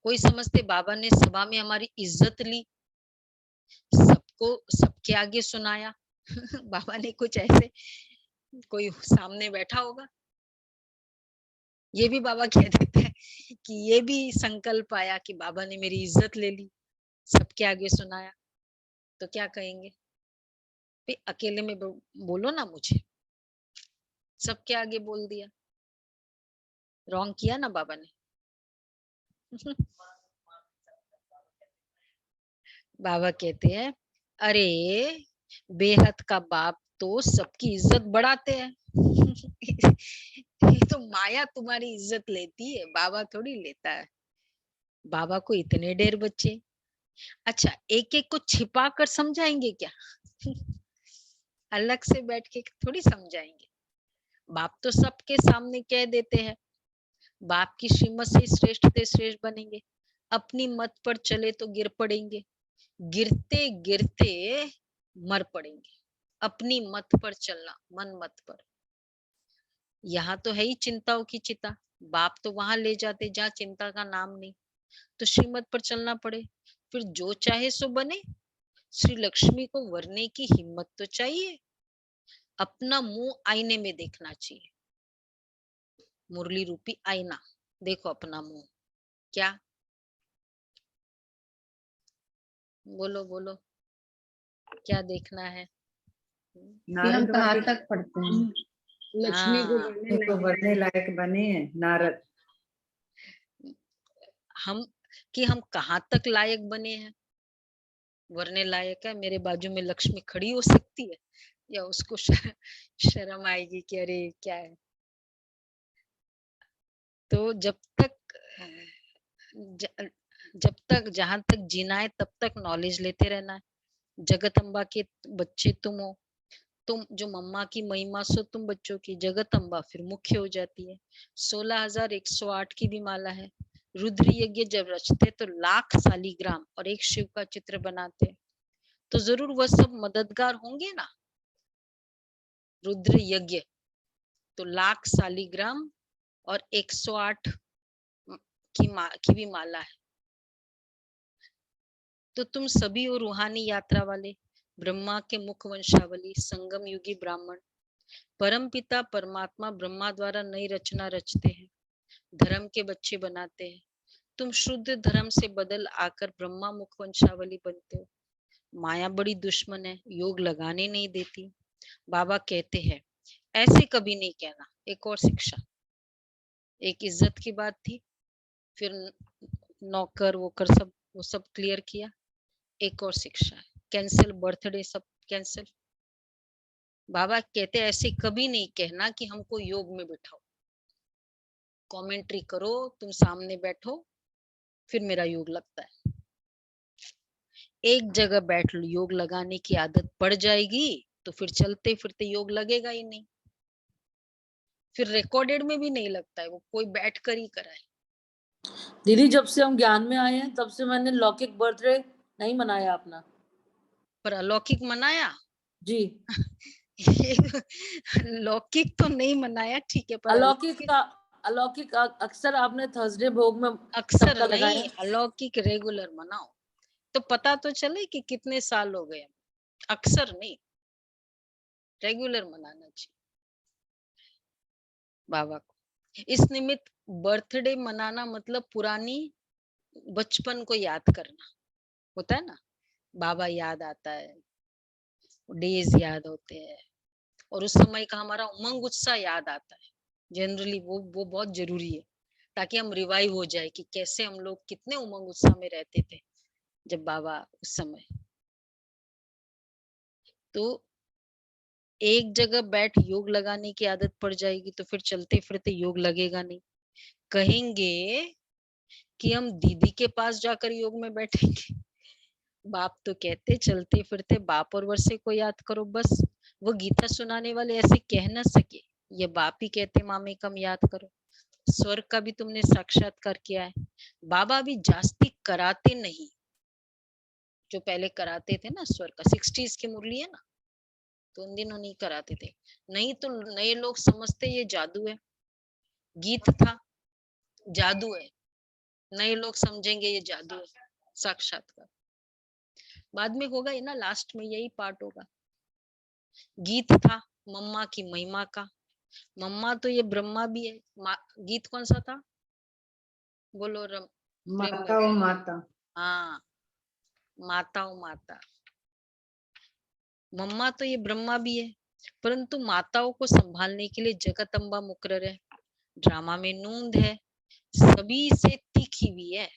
कोई समझते बाबा ने सभा में हमारी इज्जत ली, सबको सबके आगे सुनाया बाबा ने कुछ ऐसे, कोई सामने बैठा होगा, ये भी बाबा कह देते हैं कि ये भी संकल्प आया कि बाबा ने मेरी इज्जत ले ली, सबके आगे सुनाया, तो क्या कहेंगे? भाई अकेले में बोलो ना, मुझे सबके आगे बोल दिया, रॉन्ग किया ना बाबा ने बाबा कहते हैं, अरे बेहद का बाप तो सबकी इज्जत बढ़ाते हैं ये तो माया तुम्हारी इज्जत लेती है, बाबा थोड़ी लेता है। बाबा को इतने ढेर बच्चे, अच्छा एक एक को छिपा कर समझाएंगे क्या अलग से बैठ के थोड़ी समझाएंगे। बाप तो सबके सामने कह देते हैं, बाप की श्रीमत से श्रेष्ठ से श्रेष्ठ बनेंगे, अपनी मत पर चले तो गिर पड़ेंगे, गिरते गिरते मर पड़ेंगे। अपनी मत पर चलना, मन मत पर। यहाँ तो है ही चिंताओं की चिता, बाप तो वहां ले जाते जहाँ चिंता का नाम नहीं, तो श्रीमत पर चलना पड़े, फिर जो चाहे सो बने। श्री लक्ष्मी को वरने की हिम्मत तो चाहिए, अपना मुंह आईने में देखना चाहिए, मुरली रूपी आईना, देखो अपना मुंह, क्या बोलो बोलो, क्या देखना है?
कि हम कहाँ तक पढ़ते हैं।
लक्ष्मी को
हाँ,
को बढ़ने लायक बने हैं नारद,
हम कि हम कहाँ तक लायक बने हैं, वरने लायक है। मेरे बाजू में लक्ष्मी खड़ी हो सकती है, या उसको शर्म आएगी कि अरे क्या है? तो जब तक जहां तक जीना है तब तक नॉलेज लेते रहना है। जगत अम्बा के बच्चे तुम हो, तुम जो मम्मा की महिमा सो तुम बच्चों की, जगत अम्बा फिर मुख्य हो जाती है। 16,108 की भी माला है। रुद्र यज्ञ जब रचते तो लाख शालिग्राम और एक शिव का चित्र बनाते, तो जरूर वह सब मददगार होंगे ना। रुद्र यज्ञ तो लाख शालिग्राम और 108 की भी माला है। तो तुम सभी हो रूहानी यात्रा वाले, ब्रह्मा के मुख वंशावली, संगम युगी ब्राह्मण। परम पिता परमात्मा ब्रह्मा द्वारा नई रचना रचते हैं, धर्म के बच्चे बनाते हैं। तुम शुद्ध धर्म से बदल आकर ब्रह्मा मुख वंशावली बनते हो। माया बड़ी दुश्मन है, योग लगाने नहीं देती। बाबा कहते हैं ऐसे कभी नहीं कहना। एक और शिक्षा, एक इज्जत की बात थी, फिर नौकर वोकर सब वो सब क्लियर किया। एक और शिक्षा है, कैंसिल बर्थडे सब कैंसिल। बाबा कहते ऐसे कभी नहीं कहना कि हमको योग में बिठाओ, कमेंट्री करो, तुम सामने बैठो, फिर मेरा योग लगता है। एक जगह बैठ लो, योग लगाने की आदत पड़ जाएगी तो फिर चलते फिरते योग लगेगा ही नहीं, फिर रिकॉर्डेड में भी नहीं लगता है, वो कोई बैठ कर ही कराए।
दीदी जब से हम ज्ञान में आए हैं तब से मैंने लौकिक बर्थडे नहीं मनाया अपना,
पर अलौकिक मनाया
जी।
लौकिक तो नहीं मनाया, ठीक है, पर
अलौकिक अक्सर आपने थर्सडे भोग में
अक्सर
सबका
नहीं,
लगाया।
अलौकिक रेगुलर मनाओ तो पता तो चले कि कितने साल हो गए। अक्सर नहीं, रेगुलर मनाना चाहिए बाबा को। इस निमित्त बर्थडे मनाना मतलब पुरानी बचपन को याद करना होता है ना, बाबा याद आता है, डेज याद होते हैं, और उस समय का हमारा उमंग उत्साह याद आता है। जनरली वो बहुत जरूरी है, ताकि हम रिवाइव हो जाए कि कैसे हम लोग कितने उमंग उत्साह में रहते थे जब बाबा उस समय। तो एक जगह बैठ योग लगाने की आदत पड़ जाएगी तो फिर चलते फिरते योग लगेगा नहीं। कहेंगे कि हम दीदी के पास जाकर योग में बैठेंगे। बाप तो कहते चलते फिरते बाप और वर्षे को याद करो बस। वो गीता सुनाने वाले ऐसे कह न सके ये बाप ही कहते मामे कम याद करो। स्वर्ग का भी तुमने साक्षात्कार किया है। बाबा भी जास्ती कराते नहीं, जो पहले कराते थे ना स्वर्ग का, 60s की मुरली है ना, तो उन दिनों नहीं कराते थे। नहीं तो नए लोग समझते ये जादू है, गीत था जादू है, नए लोग समझेंगे ये जादू है, साक्षात्कार बाद में होगा ये ना, लास्ट में यही पार्ट होगा। गीत था मम्मा की महिमा का, मम्मा तो ये ब्रह्मा भी है। गीत कौन सा था बोलो?
माता ओ माता।
हाँ, माता ओ माता। मम्मा तो ये ब्रह्मा भी है, परंतु माताओं को संभालने के लिए जगत अम्बा मुकर्रर है। ड्रामा में नूंद है, सभी से तीखी भी है।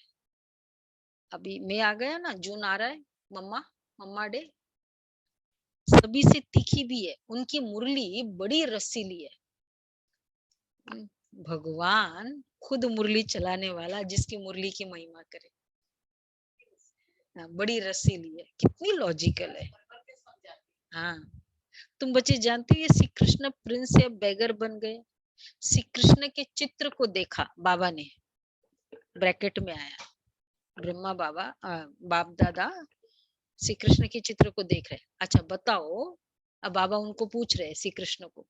अभी मैं आ गया ना, जून आ रहा है, मम्मा डे, सभी से तीखी भी है। उनकी मुरली बड़ी रसीली है। भगवान खुद मुरली चलाने वाला, जिसकी मुरली की महिमा करे, बड़ी रसीली है, कितनी लॉजिकल है। हाँ, तुम बच्चे जानते हो ये श्री कृष्ण प्रिंस या बेगर बन गए? श्री कृष्ण के चित्र को देखा बाबा ने, ब्रैकेट में आया ब्रह्मा बाबा बाप दादा श्री कृष्ण के चित्र को देख रहे। अच्छा बताओ, अब बाबा उनको पूछ रहे श्री कृष्ण को,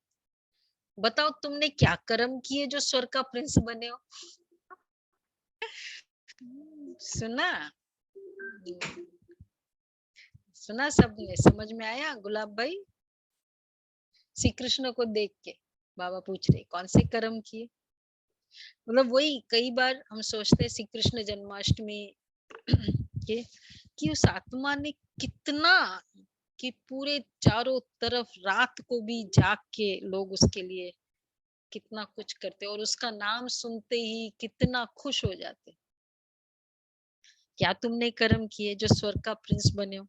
बताओ तुमने क्या कर्म किए जो स्वर्ग का प्रिंस बने हो? सुना सबने, समझ में आया? गुलाब भाई, श्री कृष्ण को देख के बाबा पूछ रहे कौन से कर्म किए। मतलब वही कई बार हम सोचते हैं श्री कृष्ण जन्माष्टमी के कि उस आत्मा ने कितना, कि पूरे चारों तरफ रात को भी जाग के लोग उसके लिए कितना कुछ करते, और उसका नाम सुनते ही कितना खुश हो जाते। क्या तुमने कर्म किए जो स्वर्ग का प्रिंस बने हो?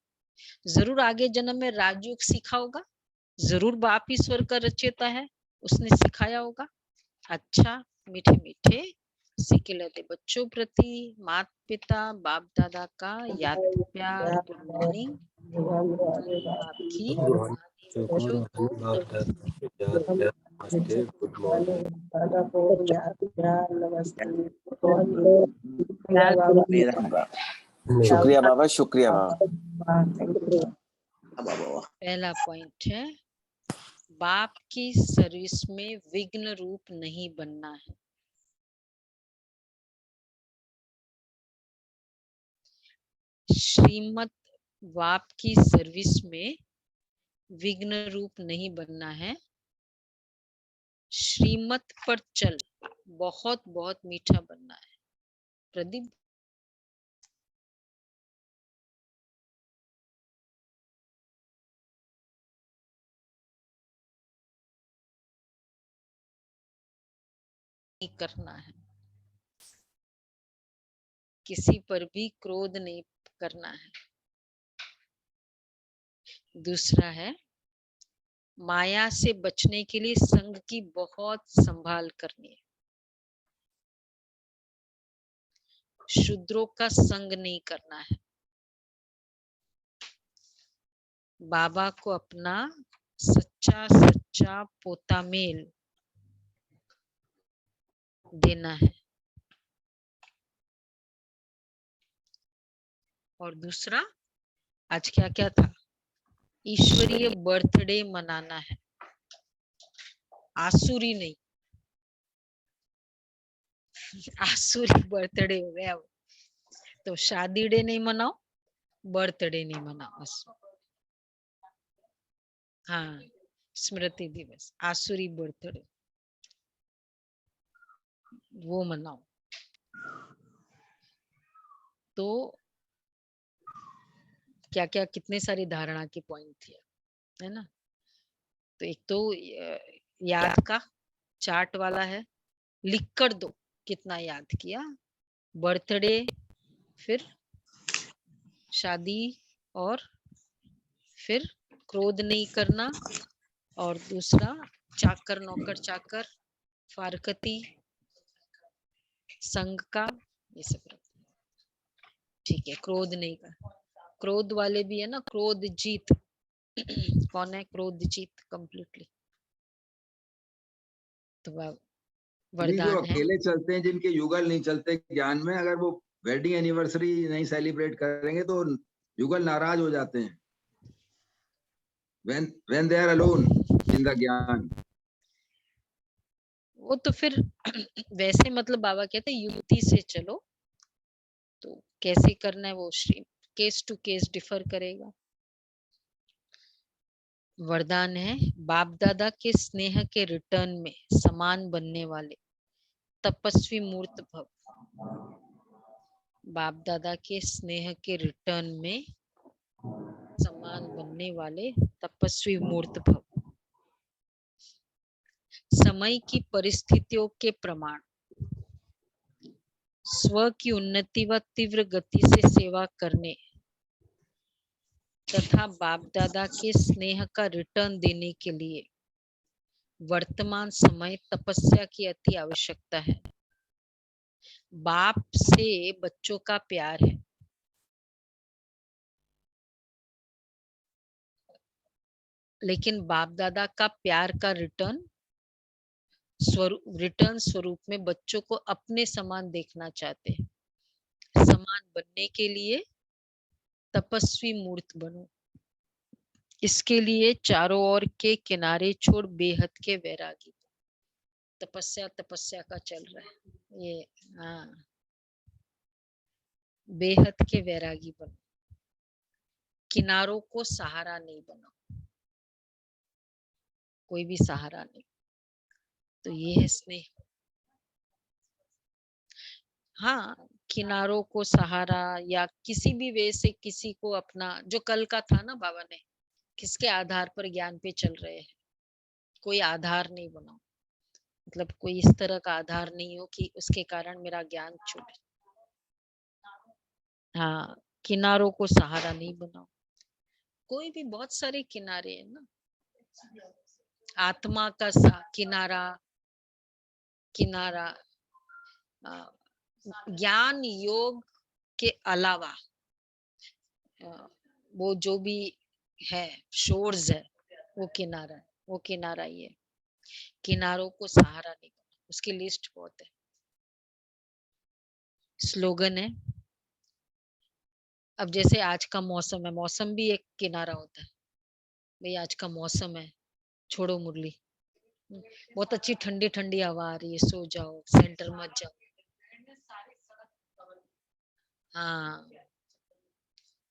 जरूर आगे जन्म में राजयोग सीखा होगा, जरूर बाप ही स्वर्ग का रचयिता है, उसने सिखाया होगा। अच्छा मीठे मीठे सीखे लेते बच्चों प्रति माता पिता बाप दादा का याद प्यार, गुड मॉर्निंग आपकी बच्चों को
शुक्रिया बाबा, शुक्रिया बाबा।
पहला पॉइंट है, बाप की सर्विस में विघ्न रूप नहीं बनना है। श्रीमत बाप की सर्विस में विघ्न रूप नहीं बनना है। श्रीमत पर चल बहुत बहुत मीठा बनना है। प्रदीप, करना है, किसी पर भी क्रोध नहीं करना है। दूसरा है, माया से बचने के लिए संग की बहुत संभाल करनी है। शूद्रों का संग नहीं करना है। बाबा को अपना सच्चा सच्चा पोता मेल देना है। और दूसरा, आज क्या क्या था? ईश्वरीय बर्थडे मनाना है, आसुरी नहीं। आसुरी बर्थडे हो गया वो, तो शादी डे नहीं मनाओ, बर्थडे नहीं मनाओ बस। हाँ, स्मृति दिवस, आसुरी बर्थडे वो मनाओ। तो क्या क्या कितने सारी धारणा की पॉइंट थी, है ना? तो एक तो याद का चार्ट वाला है, लिख कर दो कितना याद किया, बर्थडे, फिर शादी, और फिर क्रोध नहीं करना, और दूसरा चाकर नौकर चाकर, फारकती, संग का, ये सब। ठीक है, क्रोध नहीं कर, क्रोध वाले भी है ना, क्रोध जीत कौन है? क्रोध जीत कंप्लीटली तो
नहीं, जो
वरदान है
अकेले चलते हैं, जिनके युगल नहीं चलते ज्ञान में, अगर वो वेडिंग एनिवर्सरी नहीं सेलिब्रेट करेंगे तो युगल नाराज हो जाते हैं। when they are alone in the ज्ञान।
वो तो फिर वैसे मतलब बाबा कहते हैं युक्ति से चलो, तो कैसे करना है वो केस टू केस डिफर करेगा। वरदान है बाप दादा के स्नेह के रिटर्न में समान बनने वाले तपस्वी मूर्त भव। बाप दादा के स्नेह के रिटर्न में समान बनने वाले तपस्वी मूर्त भव। समय की परिस्थितियों के प्रमाण स्व की उन्नति व तीव्र गति से सेवा करने तथा बाप दादा के स्नेह का रिटर्न देने के लिए वर्तमान समय तपस्या की अति आवश्यकता है। बाप से बच्चों का प्यार है, लेकिन बाप दादा का प्यार का रिटर्न स्वरूप में बच्चों को अपने समान देखना चाहते हैं। समान बनने के लिए तपस्वी मूर्त बनो। इसके लिए चारों ओर के किनारे छोड़ बेहद के वैरागी। तपस्या का चल रहा है ये। हाँ, बेहद के वैरागी बनो। किनारों को सहारा नहीं बनो, कोई भी सहारा नहीं। तो ये है स्नेह। हाँ, किनारों को सहारा या किसी भी वे से किसी को अपना, जो कल का था ना बाबा ने, किसके आधार पर ज्ञान पे चल रहे हैं, कोई आधार नहीं बनाओ। मतलब कोई इस तरह का आधार नहीं हो कि उसके कारण मेरा ज्ञान छूटे। हाँ, किनारों को सहारा नहीं बनाओ। कोई भी, बहुत सारे किनारे हैं ना। आत्मा का किनारा ज्ञान योग के अलावा वो जो भी है शोर्स है, वो किनारा है, वो किनारा ही है। किनारों को सहारा नहीं करना, उसकी लिस्ट बहुत है। स्लोगन है, अब जैसे आज का मौसम है, मौसम भी एक किनारा होता है। भाई आज का मौसम है, छोड़ो मुरली, बहुत अच्छी ठंडी ठंडी हवा आ रही है, सो जाओ, सेंटर मत जाओ। हाँ,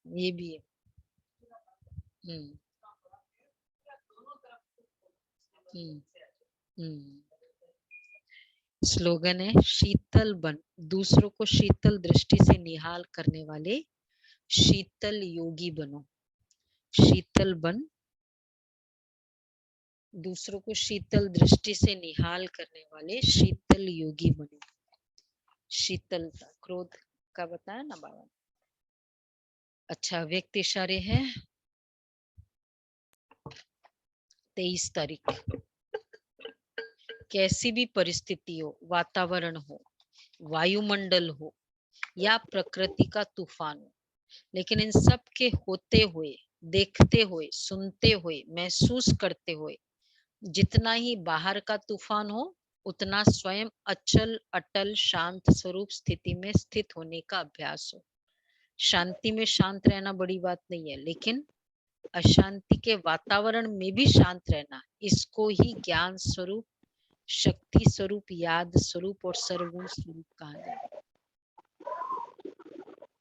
ये भी है। हम्म हम्म हम्म। स्लोगन है शीतल बन, दूसरों को शीतल दृष्टि से निहाल करने वाले शीतल योगी बनो। शीतल बन, दूसरों को शीतल दृष्टि से निहाल करने वाले शीतल योगी बनो। शीतलता, क्रोध का बताया ना बाबा। अच्छा, व्यक्ति इशारे है 23 तारीख। कैसी भी परिस्थिति हो, वातावरण हो, वायुमंडल हो या प्रकृति का तूफान हो, लेकिन इन सब के होते हुए, देखते हुए, सुनते हुए, महसूस करते हुए, जितना ही बाहर का तूफान हो उतना स्वयं अचल अटल शांत स्वरूप स्थिति में स्थित होने का अभ्यास हो। शांति में शांत रहना बड़ी बात नहीं है, लेकिन अशांति के वातावरण में भी शांत रहना, इसको ही ज्ञान स्वरूप, शक्ति स्वरूप, याद स्वरूप और सर्वगुण स्वरूप कहा जाए।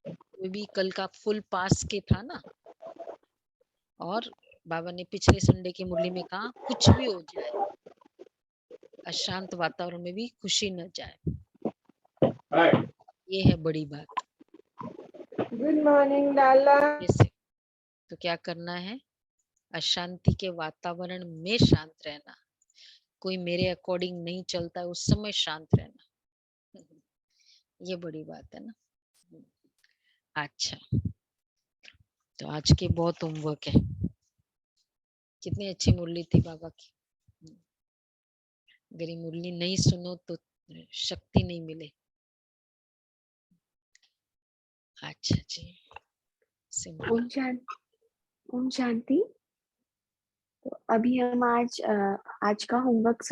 वो भी कल का फुल पास के था ना, और बाबा ने पिछले संडे की मुरली में कहा कुछ भी हो जाए, अशांत वातावरण में भी खुशी न जाए। ये है बड़ी बात।
गुड मॉर्निंग लाला।
तो क्या करना है, अशांति के वातावरण में शांत रहना। कोई मेरे अकॉर्डिंग नहीं चलता है उस समय शांत रहना, ये बड़ी बात है ना। अच्छा, तो आज के बहुत होमवर्क है। कितनी अच्छी मुरली थी बाबा की। अगर ये मुरली नहीं सुनो तो शक्ति नहीं मिले। अच्छा जी,
ओम शांति। तो अभी हम आज का होमवर्क